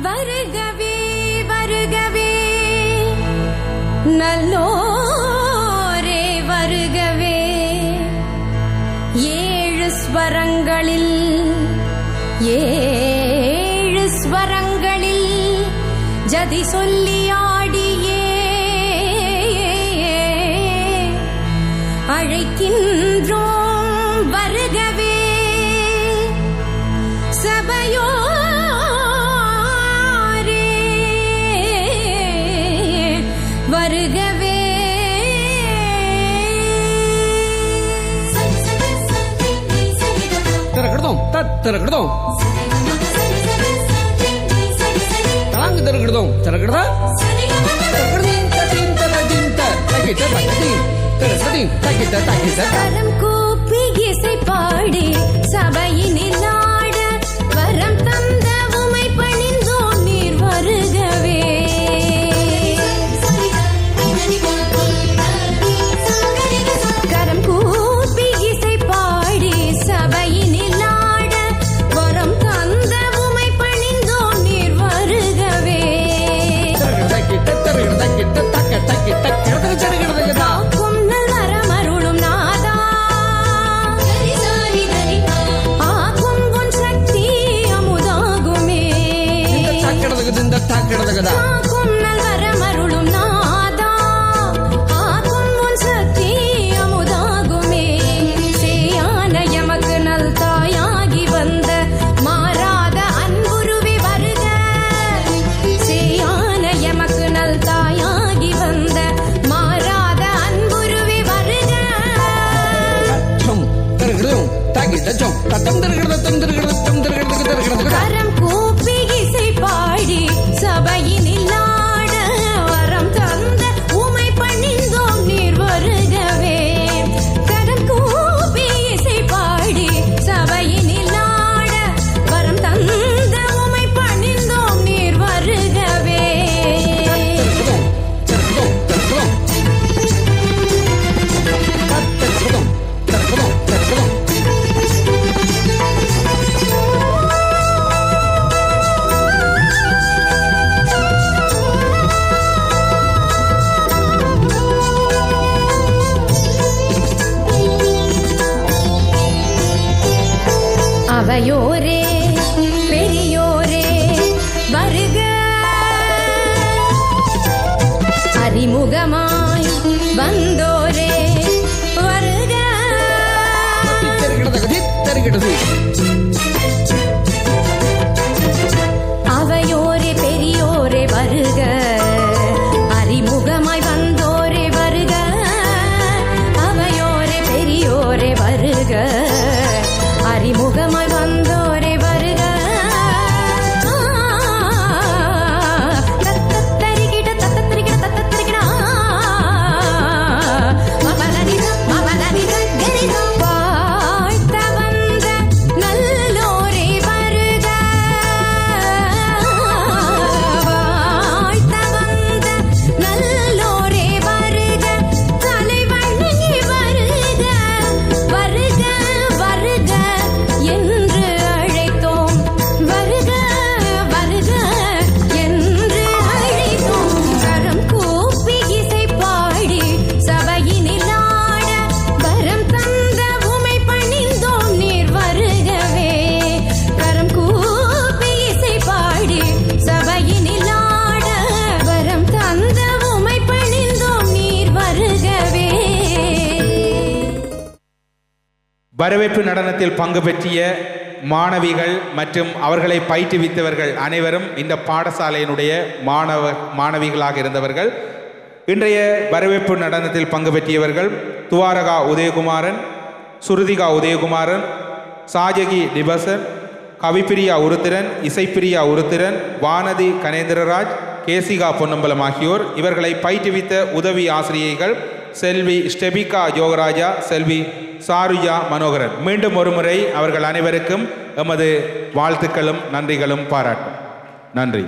வருகவே வருகவே நல்லோரே வருகவே. 7 ஸ்வரங்களில் 7 ஸ்வரங்களில் ஜதி சொல்லி ஆடியே அழைக்கின்றோம் வருகவே. சபையோரே வருகவே. திறக்கிடுதோம் திறக்கிடுதோம் தாங்க திறக்கிடுதோம் திறக்கிடுதா கரம் கூப்பி இசை பாடி சபையினில் ஆட வரம் தந்த உமை பணிந்தோம் நீர் வருகவே. கரம் கூப்பி இசை பாடி சபையினில் ஆட வரம் தந்த உமை பணிந்தோம் நீர் வருகவே. கரம் கூப்பி இசை பாடி சபையினில் ஆட வரம் தந்த உமை பணிந்தோம் நீர் வருகவே. கரம் கூப்பி இசை பாடி சபையினில் ஆட வரம் தந்த உமை பணிந்தோம் நீர் வருகவே. அவையோரே பெரியோரே வருக. அறிமுகமாய் வந்தோரே வருக. அவையோரே பெரியோரே வருக. அறிமுகமாய் வந்தோரே வருக. அவையோரே பெரியோரே வருக. அறிமுகமாய் வந்தோரே வருக. தத்தரிகிட தத்தரிகிட தத்தரிகிட வாழ்த்த வந்த நல்லோரே வருக. வாழ்த்த வந்த நல்லோரே வருக. தலைவணங்கி வருக வருக வருக என்று அழைத்தோம். வருக வருக என்று அழைத்தோம். கரம் கூப்பி இசை பாடி சபையினில் ஆட வரம் தந்த உமை பணிந்தோம் நீர் வருகவே. கரம் கூப்பி இசை பாடி சபையினில் ஆட வரம் தந்த உமை பணிந்தோம் நீர் வருகவே. வரவேற்பு நடனத்தில் பங்கு பெற்றிய மாணவிகள் மற்றும் அவர்களை பயிற்றுவித்தவர்கள் அனைவரும் இந்த பாடசாலையினுடைய மாணவிகளாக இருந்தவர்கள். இன்றைய வரவேற்பு நடனத்தில் பங்கு பெற்றியவர்கள் துவாரகா உதயகுமாரன், சுருதிகா உதயகுமாரன், சாஜகி டிபசன், கவிப்பிரியா உருத்திரன், இசைப்பிரியா உருத்திரன், வானதி கணேந்திரராஜ், கேசிகா பொன்னம்பலம் ஆகியோர். இவர்களை பயிற்றுவித்த உதவி ஆசிரியைகள் செல்வி ஸ்டெபிகா யோகராஜா, செல்வி சாருஜா மனோகரன். மீண்டும் ஒருமுறை அவர்கள் அனைவருக்கும் எமது வாழ்த்துக்களும் நன்றிகளும் பாராட்டும். நன்றி.